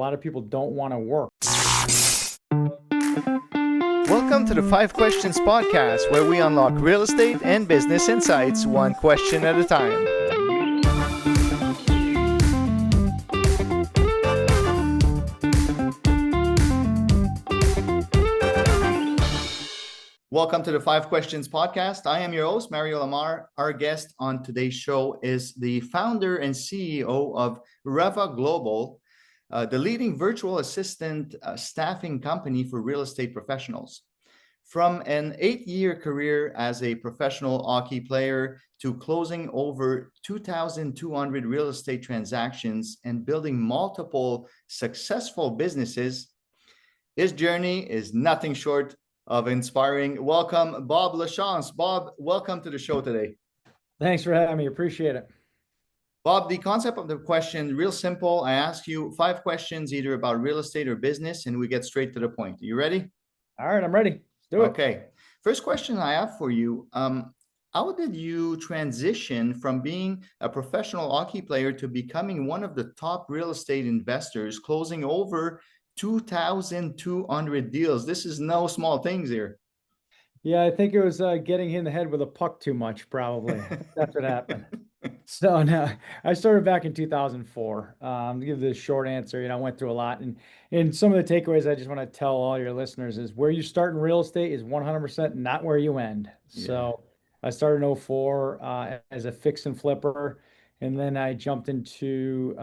lot of people don't want to work. Welcome to the 5 Questions Podcast, where we unlock real estate and business insights one question at a time. Welcome to the 5 Questions Podcast. I am your host, Mario Lamar. Our guest on today's show is the founder and CEO of Reva Global, the leading virtual assistant staffing company for real estate professionals. From an 8-year career as a professional hockey player to closing over 2,200 real estate transactions and building multiple successful businesses, his journey is nothing short of inspiring. Welcome, Bob Lachance. Bob, welcome to the show today. Thanks for having me. Appreciate it. Bob, the concept of the question, real simple. I ask you 5 questions, either about real estate or business, and we get straight to the point. Are you ready? All right, I'm ready. Let's do it. Okay. First question I have for you. How did you transition from being a professional hockey player to becoming one of the top real estate investors, closing over 2,200 deals? This is no small things here. Yeah, I think it was getting hit in the head with a puck too much, probably. That's what happened. So no, I started back in 2004. To give the short answer, I went through a lot, and some of the takeaways I just want to tell all your listeners is where you start in real estate is 100% not where you end. Yeah. So I started in 04 as a fix and flipper, and then I jumped into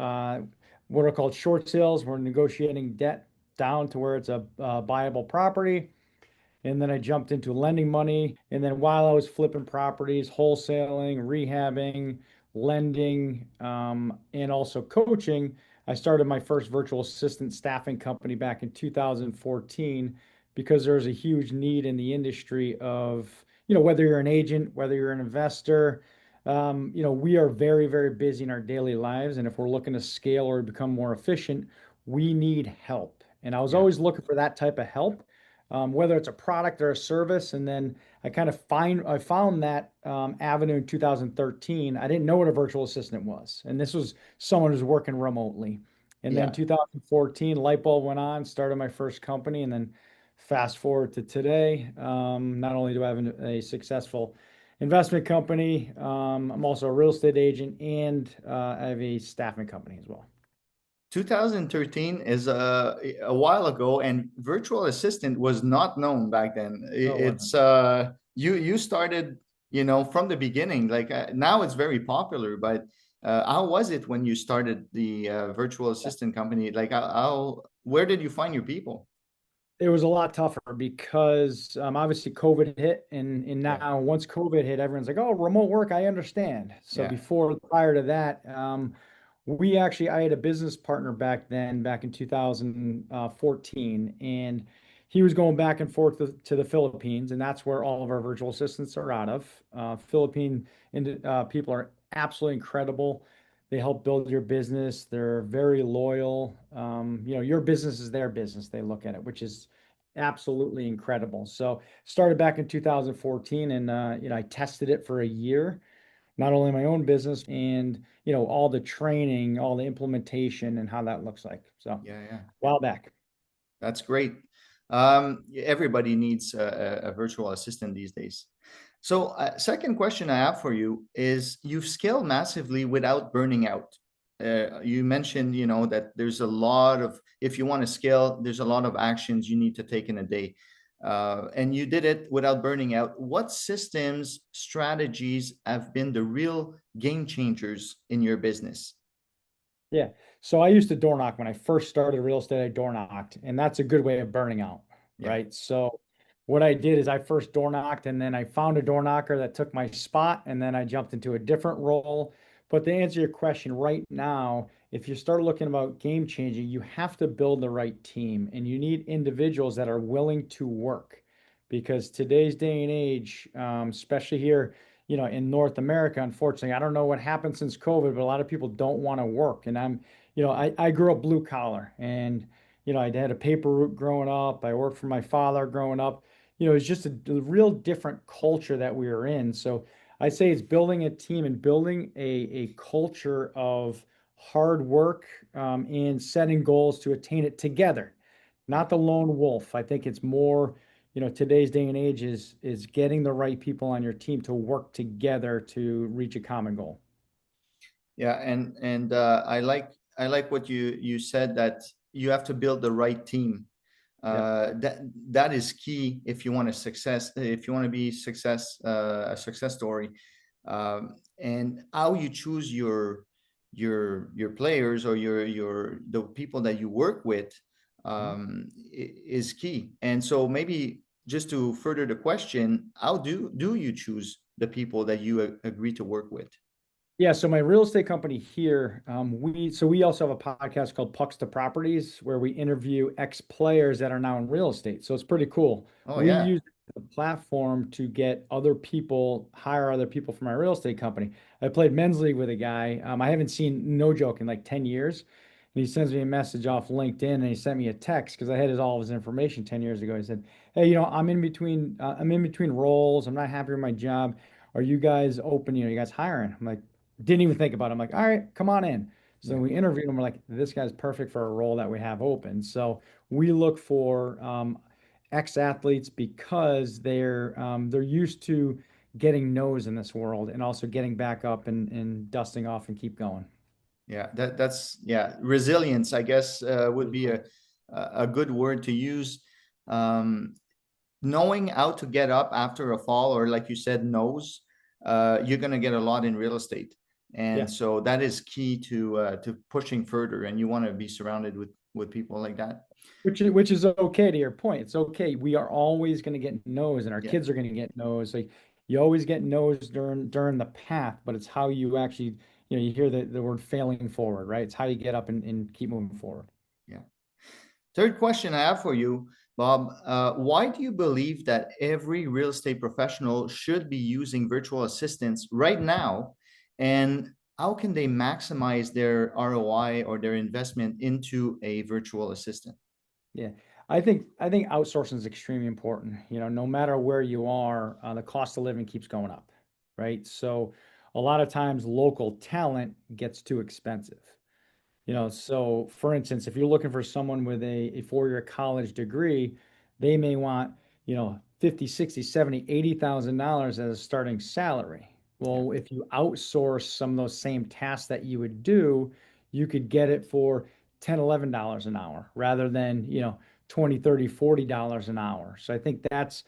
what are called short sales. We're negotiating debt down to where it's a buyable property. And then I jumped into lending money. And then while I was flipping properties, wholesaling, rehabbing, lending, and also coaching, I started my first virtual assistant staffing company back in 2014 because there was a huge need in the industry of, whether you're an agent, whether you're an investor, we are very, very busy in our daily lives. And if we're looking to scale or become more efficient, we need help. And I was always looking for that type of help. Whether it's a product or a service. And then I found that avenue in 2013. I didn't know what a virtual assistant was. And this was someone who's working remotely. And then 2014, light bulb went on, started my first company. And then fast forward to today, not only do I have a successful investment company, I'm also a real estate agent, and I have a staffing company as well. 2013 is a while ago, and virtual assistant was not known back then. It's you started, from the beginning. Like now it's very popular, but how was it when you started the virtual assistant company? Like where did you find your people? It was a lot tougher because obviously COVID hit, and now once COVID hit, everyone's like, "Oh, remote work, I understand." So prior to that, I had a business partner back in 2014, and he was going back and forth to the Philippines, and that's where all of our virtual assistants are out of. Philippine people are absolutely incredible. They help build your business. They're very loyal. Your business is their business. They look at it, which is absolutely incredible. So started back in 2014, and I tested it for a year, not only my own business and all the training, all the implementation, and how that looks like. So a while back. That's great. Everybody needs a virtual assistant these days. So second question I have for you is, you've scaled massively without burning out. You mentioned, that there's a lot of, if you want to scale, there's a lot of actions you need to take in a day. And you did it without burning out. What systems, strategies have been the real game changers in your business? Yeah. So I used to door knock when I first started real estate. I door knocked, and that's a good way of burning out, right? So what I did is I first door knocked, and then I found a door knocker that took my spot, and then I jumped into a different role. But to answer your question right now, if you start looking about game changing, you have to build the right team, and you need individuals that are willing to work, because today's day and age, especially here, in North America, unfortunately, I don't know what happened since COVID, but a lot of people don't want to work. And I grew up blue collar, and, I had a paper route growing up. I worked for my father growing up. It's just a real different culture that we are in. So I'd say it's building a team and building a culture of hard work, and setting goals to attain it together, Yeah. not the lone wolf. I think it's more, today's day and age is getting the right people on your team to work together to reach a common goal. Yeah, and I like what you said, that you have to build the right team. Yep. That is key if you want to success, if you want to be a success story. And how you choose your players, or your the people that you work with, Mhm. is key. And so maybe just to further the question, how do you choose the people that you agree to work with? Yeah, so my real estate company here, we also have a podcast called Pucks to Properties where we interview ex-players that are now in real estate. So it's pretty cool. Oh We yeah. use the platform to get other people, hire other people for my real estate company. I played men's league with a guy. I haven't seen, no joke, in like 10 years. And he sends me a message off LinkedIn and he sent me a text because I had all of his information 10 years ago. He said, "Hey, I'm in between roles. I'm not happy with my job. Are you guys open? You guys hiring?" I'm like, didn't even think about it. I'm like, all right, come on in. So Yeah. we interviewed him. We're like, this guy's perfect for a role that we have open. So we look for ex-athletes because they're used to getting no's in this world and also getting back up and dusting off and keep going. Yeah, that's yeah, resilience, I guess, would be Resilience. a good word to use. Um, Knowing how to get up after a fall, or like you said, knows, you're going to get a lot in real estate, and Yeah. so that is key to pushing further. And you want to be surrounded with people like that. Which is okay to your point. It's okay. We are always going to get no's, and our Yeah, kids are going to get no's. Like you always get no's during the path, but it's how you actually, you hear the word failing forward, right? It's how you get up and keep moving forward. yeah. Third question I have for you, Bob. Why do you believe that every real estate professional should be using virtual assistants right now? And how can they maximize their ROI or their investment into a virtual assistant? Yeah. I think outsourcing is extremely important. No matter where you are, the cost of living keeps going up, right? So a lot of times local talent gets too expensive. So for instance, if you're looking for someone with a 4-year college degree, they may want, 50, 60, 70, $80,000 as a starting salary. Yeah, Well, if you outsource some of those same tasks that you would do, you could get it for 10, $11 an hour rather than, 20, 30, $40 an hour. So I think that's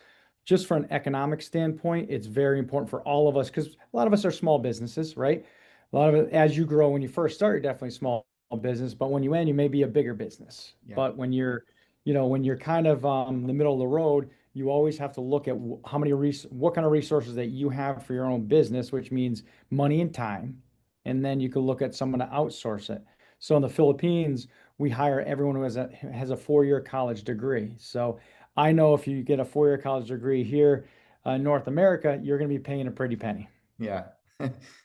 just from an economic standpoint, it's very important for all of us because a lot of us are small businesses, right? A lot of it, as you grow, when you first start, you're definitely small business, but when you end, you may be a bigger business. yeah, But when you're kind of the middle of the road, you always have to look at what kind of resources that you have for your own business, which means money and time. And then you can look at someone to outsource it. So in the Philippines, we hire everyone who has a 4-year college degree. So I know if you get a 4-year college degree here in North America, you're going to be paying a pretty penny. yeah.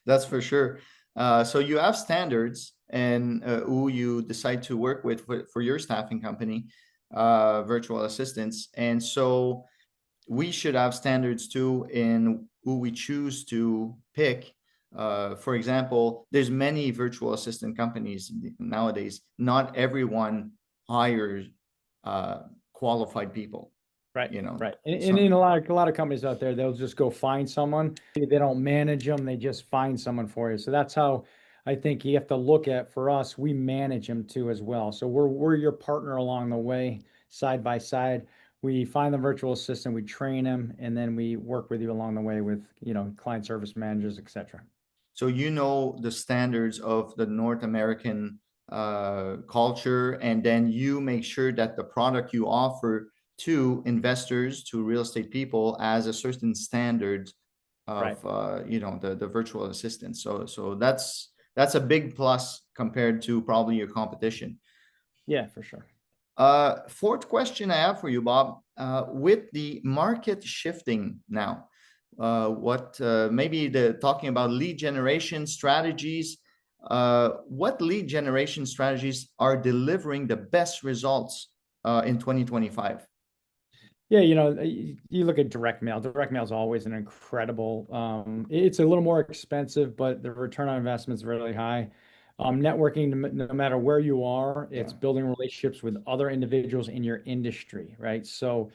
That's for sure. So you have standards, and who you decide to work with for your staffing company, virtual assistants. And so we should have standards too in who we choose to pick. For example, there's many virtual assistant companies nowadays. Not everyone hires uh, qualified people. Right, You know, right. And in some a lot of companies out there, they'll just go find someone. They don't manage them, they just find someone for you. So that's how I think you have to look at for us, we manage them too as well. So we're your partner along the way, side by side. We find the virtual assistant, we train them, and then we work with you along the way with, client service managers, etc. so the standards of the North American culture, and then you make sure that the product you offer to investors, to real estate people, has a certain standard Right. of the virtual assistant. So that's a big plus compared to probably your competition. Yeah, for sure. Fourth question I have for you, Bob. With the market shifting now, what maybe the talking about lead generation strategies, what lead generation strategies are delivering the best results in 2025? Yeah, you look at direct mail. Direct mail is always an incredible. It's a little more expensive, but the return on investment is really high. Networking, no matter where you are, Yeah. it's building relationships with other individuals in your industry, right? So,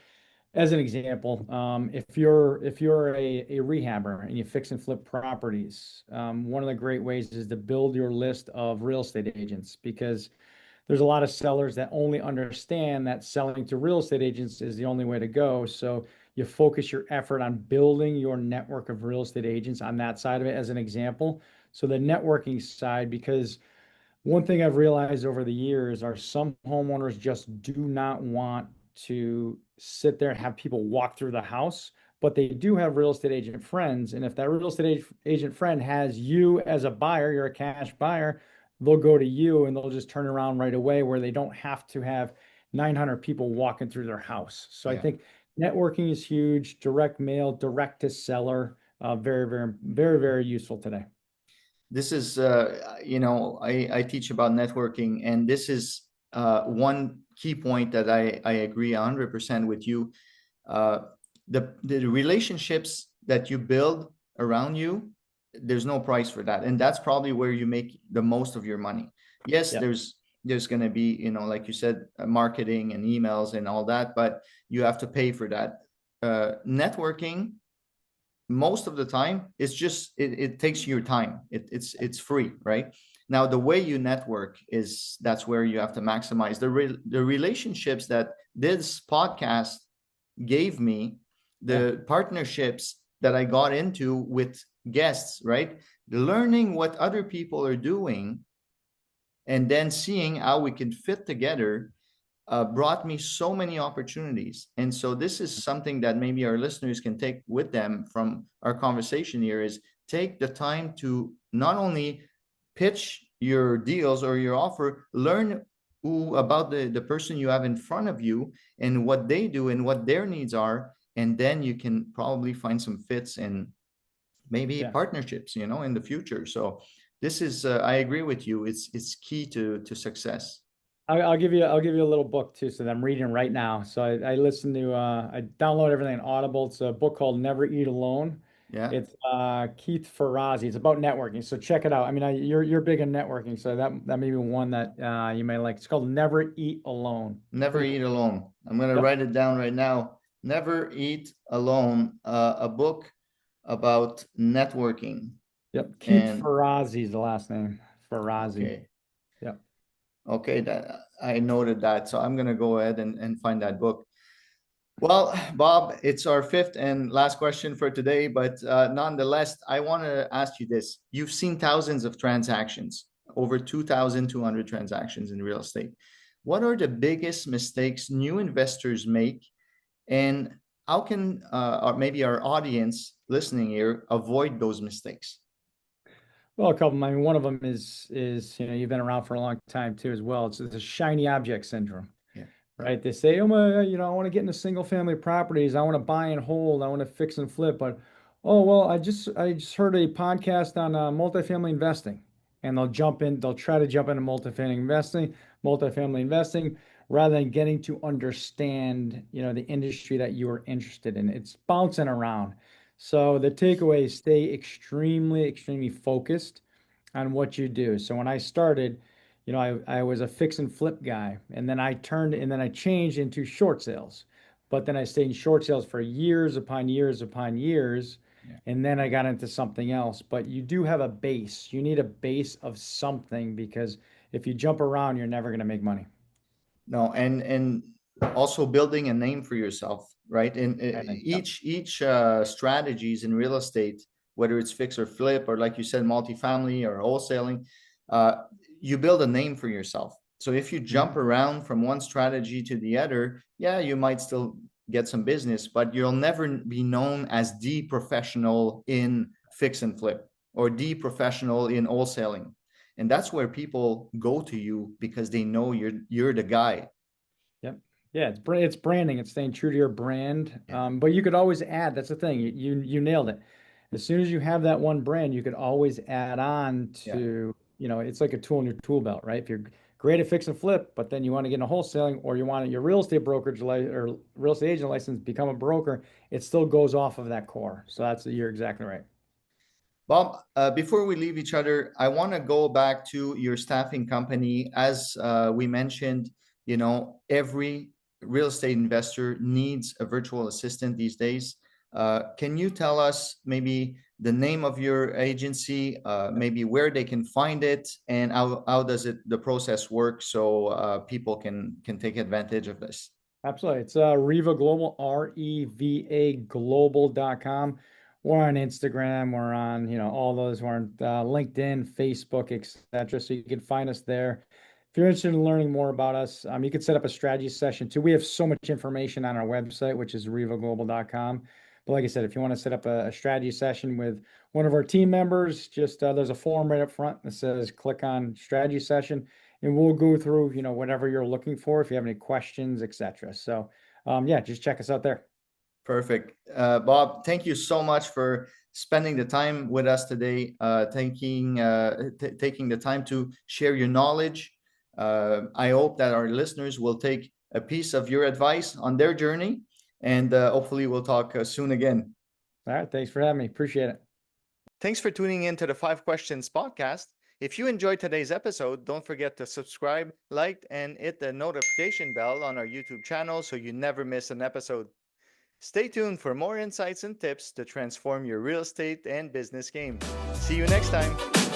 as an example, if you're a rehabber and you fix and flip properties, one of the great ways is to build your list of real estate agents because there's a lot of sellers that only understand that selling to real estate agents is the only way to go. So you focus your effort on building your network of real estate agents on that side of it as an example. So the networking side, because one thing I've realized over the years are some homeowners just do not want to sit there and have people walk through the house, but they do have real estate agent friends. And if that real estate agent friend has you as a buyer, you're a cash buyer, they'll go to you and they'll just turn around right away where they don't have to have 900 people walking through their house. So I Yeah. think networking is huge, direct mail, direct to seller, very, very, very, very useful today. This is, I teach about networking, and this is one key point that I agree 100% with you. Uh, the relationships that you build around you, there's no price for that, and that's probably where you make the most of your money. Yes, Yep. there's going to be, like you said, marketing and emails and all that, but you have to pay for that. Networking most of the time it's just it takes your time. It's free, right? Now the way you network is that's where you have to maximize the relationships that this podcast gave me, Yeah. the partnerships that I got into with guests, right? Learning what other people are doing and then seeing how we can fit together brought me so many opportunities. And so this is something that maybe our listeners can take with them from our conversation here is take the time to not only pitch your deals or your offer, learn about the person you have in front of you and what they do and what their needs are. And then you can probably find some fits and maybe Yeah. partnerships, in the future. So this is, I agree with you. It's key to success. I'll give you a little book too. So that I'm reading right now. So I listen to I download everything on Audible. It's a book called Never Eat Alone. Yeah. It's Keith Ferrazzi. It's about networking. So check it out. I mean, you're big in networking, so that may be one that you may like. It's called Never Eat Alone. Never Pretty eat cool. alone. I'm going to Yep. write it down right now. Never eat alone. A book about networking. Yep. Keith And Ferrazzi is the last name. Ferrazzi. okay, Yep. okay, that I noted that. So I'm going to go ahead and find that book. Well, Bob, it's our fifth and last question for today, but nonetheless, I want to ask you this. You've seen thousands of transactions, over 2,200 transactions in real estate. What are the biggest mistakes new investors make, and how can or maybe our audience listening here avoid those mistakes? Well, a couple. I mean, one of them is you've been around for a long time too as well. It's the shiny object syndrome. Yeah, Right? They say, I want to get into single family properties. I want to buy and hold. I want to fix and flip. But oh well, I just heard a podcast on multifamily investing, and they'll try to jump into multifamily investing, rather than getting to understand, the industry that you are interested in. It's bouncing around. So the takeaway is stay extremely, extremely focused on what you do. So when I started, I was a fix and flip guy, and then I changed into short sales. But then I stayed in short sales for years upon years upon years, yeah. and then I got into something else. But you do have a base. You need a base of something because if you jump around, you're never going to make money. No, and also building a name for yourself, right? And I think. Yep. each strategies in real estate, whether it's fix or flip, or like you said, multifamily or wholesaling, uh, you build a name for yourself. So if you jump Mhm. around from one strategy to the other, yeah, you might still get some business, but you'll never be known as the professional in fix and flip or the professional in wholesaling. And that's where people go to you because they know you're the guy. Yep. Yeah, it's branding. It's staying true to your brand. Yeah, But you could always add. That's the thing. You nailed it. As soon as you have that one brand, you could always add on yeah. to, it's like a tool in your tool belt, right? If you're great at fix and flip, but then you want to get into wholesaling or you want your real estate brokerage or real estate agent license, become a broker, it still goes off of that core. So you're exactly right. Bob, before we leave each other, I want to go back to your staffing company. As we mentioned, every real estate investor needs a virtual assistant these days. Can you tell us maybe the name of your agency, maybe where they can find it, and how does the process work so people can take advantage of this? Absolutely. It's Riva Global, REVA Global.com. We're on Instagram, we're on, all those, we're on LinkedIn, Facebook, etc. So you can find us there. If you're interested in learning more about us, you can set up a strategy session too. We have so much information on our website, which is rivaglobal.com. But like I said, if you want to set up a strategy session with one of our team members, just there's a form right up front that says click on strategy session, and we'll go through, whatever you're looking for, if you have any questions, etc. So, yeah, just check us out there. Perfect. Bob, thank you so much for spending the time with us today, taking the time to share your knowledge. I hope that our listeners will take a piece of your advice on their journey, and hopefully we'll talk soon again. All right, thanks for having me. Appreciate it. Thanks for tuning in to the 5 Questions podcast. If you enjoyed today's episode, don't forget to subscribe, like, and hit the notification bell on our YouTube channel so you never miss an episode. Stay tuned for more insights and tips to transform your real estate and business game. See you next time.